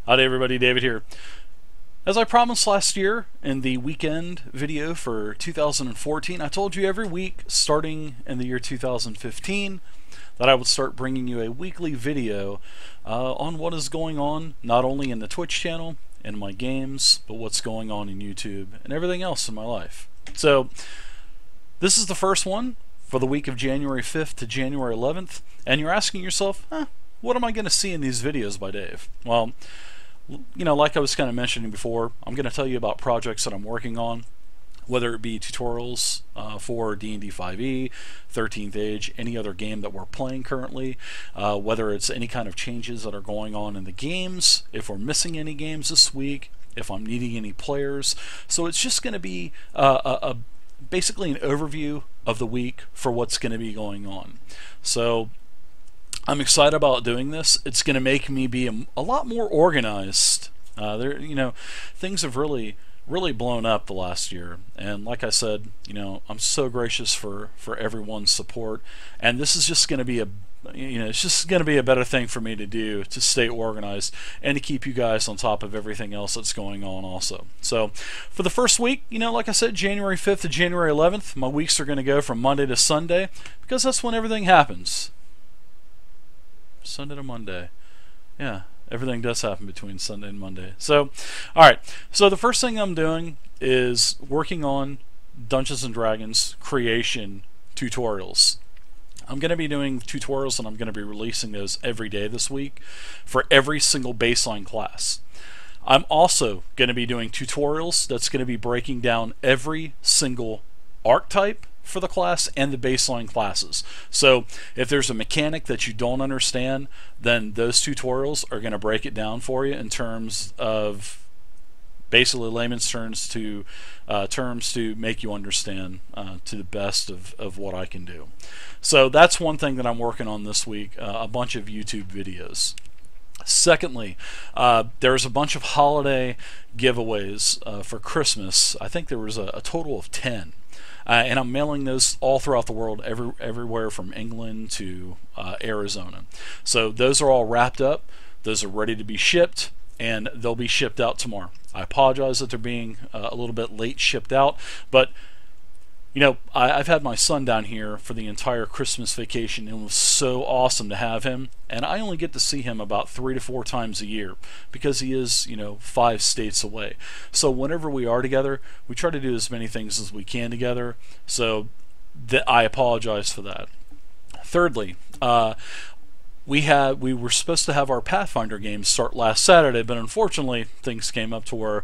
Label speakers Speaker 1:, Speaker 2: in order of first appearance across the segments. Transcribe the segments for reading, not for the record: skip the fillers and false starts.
Speaker 1: Howdy everybody, David here. As I promised last year in the weekend video for 2014, I told you every week starting in the year 2015 that I would start bringing you a weekly video on what is going on not only in the Twitch channel and my games, but what's going on in YouTube and everything else in my life. So this is the first one for the week of January 5th to January 11th, and you're asking yourself, what am I going to see in these videos by Dave? Well, you know, like I was kind of mentioning before, I'm going to tell you about projects that I'm working on, whether it be tutorials for D&D 5e, 13th Age, any other game that we're playing currently, whether it's any kind of changes that are going on in the games, if we're missing any games this week, if I'm needing any players. So it's just going to be basically an overview of the week for what's going to be going on. So I'm excited about doing this. It's going to make me be a lot more organized. Things have really blown up the last year, and like I said, I'm so gracious for everyone's support, and this is just going to be it's just going to be a better thing for me to do, to stay organized and to keep you guys on top of everything else that's going on also. So for the first week, like I said, January 5th to January 11th, my weeks are going to go from Monday to Sunday, because that's when everything happens. Sunday to Monday. Yeah, everything does happen between Sunday and Monday. So, alright, so the first thing I'm doing is working on Dungeons & Dragons creation tutorials. I'm going to be doing tutorials, and I'm going to be releasing those every day this week for every single baseline class. I'm also going to be doing tutorials that's going to be breaking down every single archetype for the class and the baseline classes. So if there's a mechanic that you don't understand, then those tutorials are going to break it down for you in terms of basically layman's terms to make you understand to the best of what I can do. So that's one thing that I'm working on this week, a bunch of YouTube videos. Secondly, there's a bunch of holiday giveaways for Christmas. I think there was a total of 10. And I'm mailing those all throughout the world, everywhere from England to Arizona. So those are all wrapped up. Those are ready to be shipped, and they'll be shipped out tomorrow. I apologize that they're being a little bit late shipped out, but I've had my son down here for the entire Christmas vacation, and it was so awesome to have him. And I only get to see him about 3 to 4 times a year because he is, 5 states away. So whenever we are together, we try to do as many things as we can together. So I apologize for that. Thirdly, we were supposed to have our Pathfinder game start last Saturday, but unfortunately things came up to where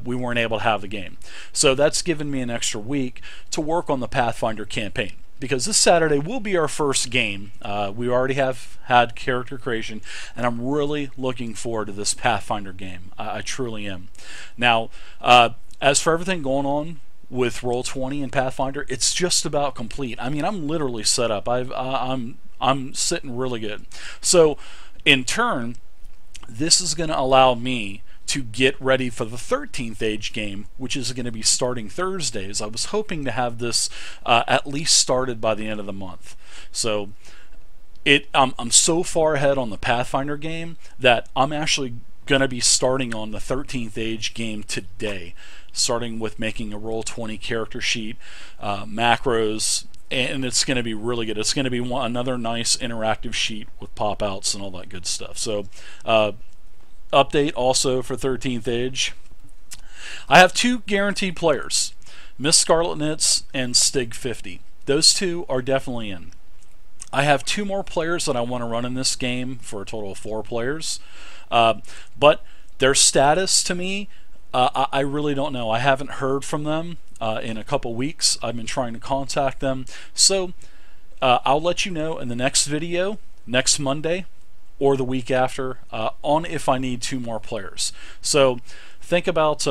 Speaker 1: we weren't able to have the game. So that's given me an extra week to work on the Pathfinder campaign, because this Saturday will be our first game. We already have had character creation, and I'm really looking forward to this Pathfinder game. I truly am. Now, as for everything going on with Roll20 and Pathfinder, it's just about complete. I mean, I'm literally set up. I'm sitting really good. So in turn, this is going to allow me to get ready for the 13th Age game, which is going to be starting Thursdays. I was hoping to have this at least started by the end of the month. So I'm so far ahead on the Pathfinder game that I'm actually going to be starting on the 13th Age game today, starting with making a Roll20 character sheet, macros, and it's going to be really good. It's going to be another nice interactive sheet with pop-outs and all that good stuff. So, update also for 13th Age. I have 2 guaranteed players, Miss Scarlet Knits and Stig50. Those 2 are definitely in. I have 2 more players that I want to run in this game for a total of 4 players. But their status to me, I really don't know. I haven't heard from them in a couple weeks. I've been trying to contact them. So I'll let you know in the next video, next Monday, or the week after, on if I need 2 more players. So think about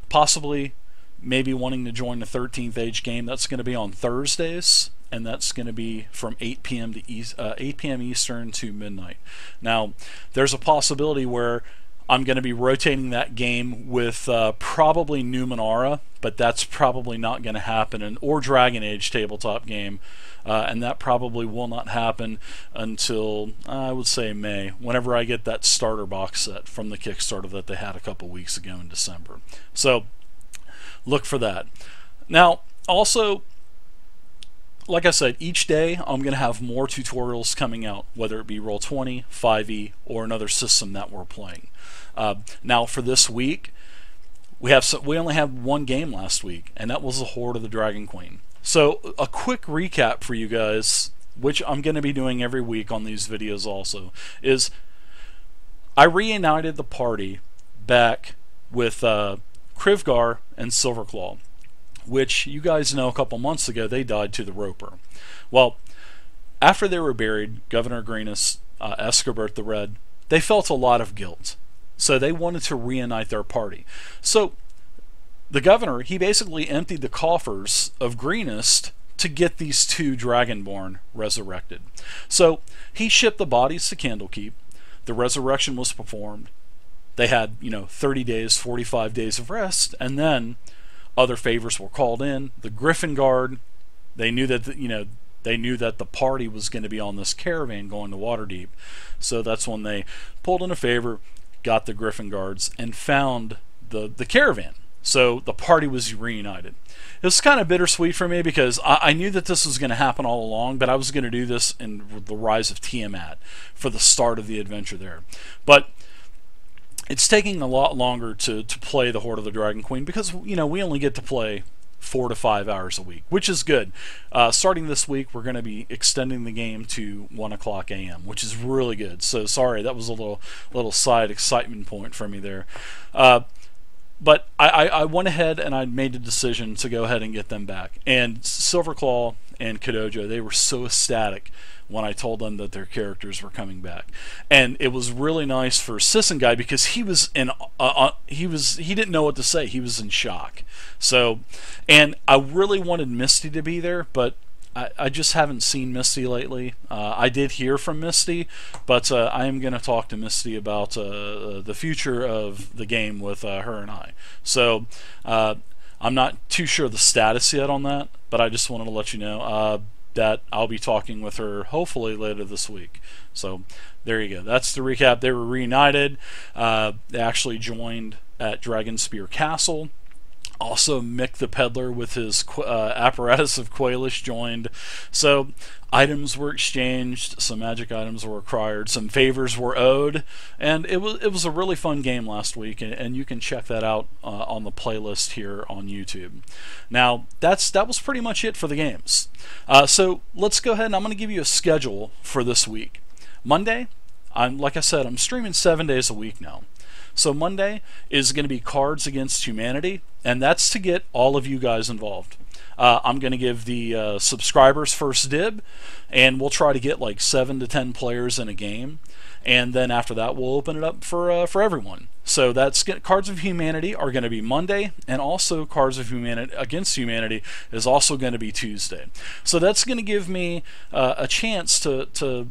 Speaker 1: possibly maybe wanting to join the 13th Age game. That's going to be on Thursdays, and that's going to be from 8 p.m. Eastern to midnight. Now, there's a possibility where I'm going to be rotating that game with probably Numenera, but that's probably not going to happen, or Dragon Age tabletop game, and that probably will not happen until, I would say, May, whenever I get that starter box set from the Kickstarter that they had a couple weeks ago in December. So look for that. Now, also, like I said, each day I'm going to have more tutorials coming out, whether it be Roll20, 5e, or another system that we're playing. Now, for this week, we only had one game last week, and that was the Horde of the Dragon Queen. So, a quick recap for you guys, which I'm going to be doing every week on these videos also, is I reunited the party back with Krivgar and Silverclaw, which you guys know a couple months ago they died to the Roper. Well, after they were buried, Governor Greenus, Escobert the Red, they felt a lot of guilt. So they wanted to reunite their party. So the governor, he basically emptied the coffers of Greenest to get these two Dragonborn resurrected. So he shipped the bodies to Candlekeep. The resurrection was performed. They had, 30 days, 45 days of rest, and then other favors were called in. The Griffin Guard, they knew that the party was going to be on this caravan going to Waterdeep. So that's when they pulled in a favor, got the Griffin Guards, and found the caravan. So the party was reunited. It was kind of bittersweet for me because I knew that this was going to happen all along, but I was going to do this in the Rise of Tiamat for the start of the adventure there. But it's taking a lot longer to play the Horde of the Dragon Queen because, we only get to play 4 to 5 hours a week, which is good. Starting this week, we're going to be extending the game to 1 o'clock a.m., which is really good. So sorry, that was a little side excitement point for me there. But I went ahead and I made a decision to go ahead and get them back. And Silverclaw and Kadojo, they were so ecstatic when I told them that their characters were coming back. And it was really nice for Sisson-Guy because he was he didn't know what to say. He was in shock. So, and I really wanted Misty to be there, but I just haven't seen Misty lately. I did hear from Misty, but I am going to talk to Misty about the future of the game with her and I. So I'm not too sure the status yet on that, but I just wanted to let you know that I'll be talking with her hopefully later this week. So there you go. That's the recap. They were reunited. They actually joined at Dragonspear Castle. Also, Mick the Peddler with his apparatus of Quailish joined. So items were exchanged, some magic items were acquired, some favors were owed, and it was a really fun game last week, and you can check that out on the playlist here on YouTube. Now, that was pretty much it for the games. So let's go ahead and I'm going to give you a schedule for this week. Monday, like I said, I'm streaming 7 days a week now. So Monday is going to be Cards Against Humanity, and that's to get all of you guys involved. I'm going to give the subscribers first dib, and we'll try to get like 7 to 10 players in a game, and then after that we'll open it up for everyone. So that's Cards of Humanity are going to be Monday, and also Cards of Humanity Against Humanity is also going to be Tuesday. So that's going to give me a chance to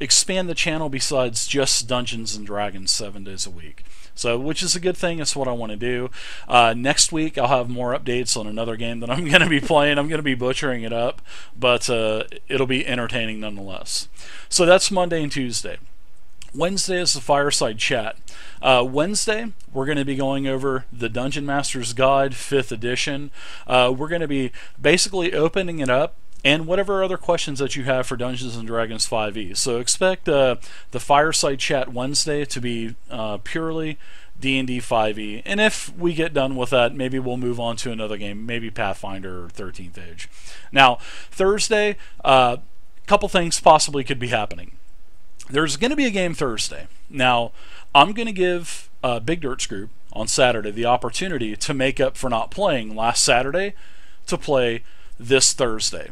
Speaker 1: expand the channel besides just Dungeons and Dragons 7 days a week. So, which is a good thing. It's what I want to do. Next week I'll have more updates on another game that I'm going to be playing. I'm going to be butchering it up, but it'll be entertaining nonetheless. So that's Monday and Tuesday. Wednesday is the Fireside Chat. Wednesday, we're going to be going over the Dungeon Master's Guide 5th edition. We're going to be basically opening it up and whatever other questions that you have for Dungeons & Dragons 5e. So expect the Fireside Chat Wednesday to be purely D&D 5e. And if we get done with that, maybe we'll move on to another game, maybe Pathfinder or 13th Age. Now, Thursday, a couple things possibly could be happening. There's going to be a game Thursday. Now, I'm going to give Big Dirt's group on Saturday the opportunity to make up for not playing last Saturday to play this Thursday.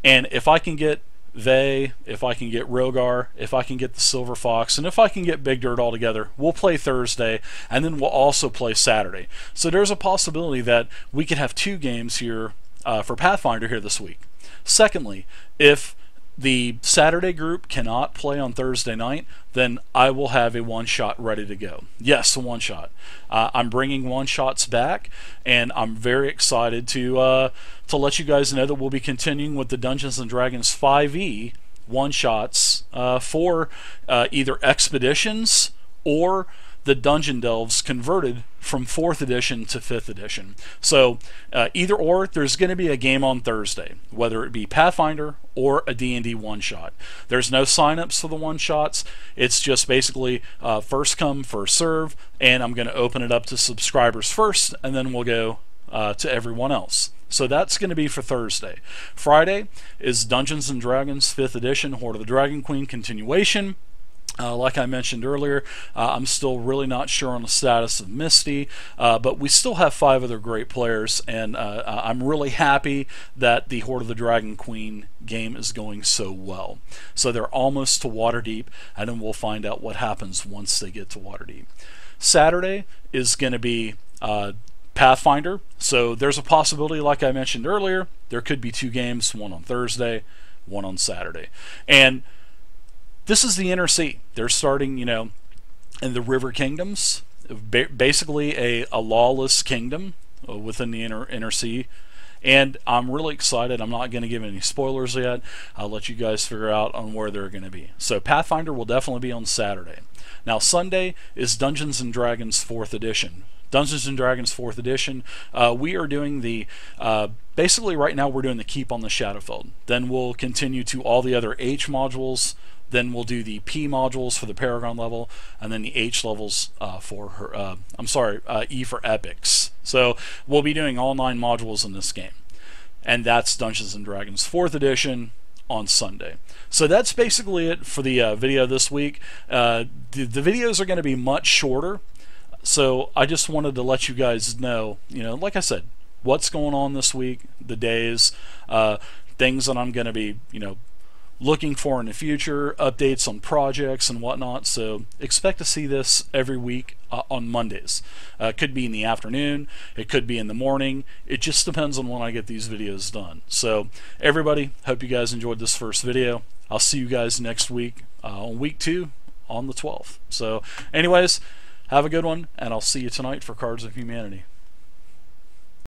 Speaker 1: And if I can get if I can get Rogar, if I can get the Silver Fox, and if I can get Big Dirt all together, we'll play Thursday, and then we'll also play Saturday. So there's a possibility that we could have 2 games here for Pathfinder here this week. Secondly, if the Saturday group cannot play on Thursday night, then I will have a one-shot ready to go. Yes, a one-shot. I'm bringing one-shots back, and I'm very excited to let you guys know that we'll be continuing with the Dungeons & Dragons 5e one-shots for either expeditions or the Dungeon Delves converted from 4th edition to 5th edition. So either or, there's going to be a game on Thursday, whether it be Pathfinder or a D&D one-shot. There's no sign-ups for the one-shots. It's just basically first come, first serve, and I'm going to open it up to subscribers first, and then we'll go to everyone else. So that's going to be for Thursday. Friday is Dungeons & Dragons 5th edition Horde of the Dragon Queen continuation. Like I mentioned earlier, I'm still really not sure on the status of Misty, but we still have 5 other great players, and I'm really happy that the Horde of the Dragon Queen game is going so well. So they're almost to Waterdeep, and then we'll find out what happens once they get to Waterdeep. Saturday is going to be Pathfinder, so there's a possibility, like I mentioned earlier, there could be 2 games, one on Thursday, one on Saturday. And this is the Inner Sea. They're starting, in the River Kingdoms, basically a lawless kingdom within the Inner Sea. And I'm really excited. I'm not going to give any spoilers yet. I'll let you guys figure out on where they're going to be. So Pathfinder will definitely be on Saturday. Now Sunday is Dungeons & Dragons 4th edition. Dungeons & Dragons 4th edition, we are doing the, basically right now we're doing the Keep on the Shadowfeld. Then we'll continue to all the other H modules. Then we'll do the P modules for the Paragon level, and then the H levels for her. E for Epics. So we'll be doing all 9 modules in this game, and that's Dungeons & Dragons 4th edition on Sunday. So that's basically it for the video this week. The videos are going to be much shorter, so I just wanted to let you guys know, like I said, what's going on this week, the days, things that I'm going to be, looking for in the future, updates on projects and whatnot. So expect to see this every week on Mondays. It could be in the afternoon, it could be in the morning. It just depends on when I get these videos done. So everybody, hope you guys enjoyed this first video. I'll see you guys next week on week 2 on the 12th. So anyways, have a good one, and I'll see you tonight for Cards of Humanity.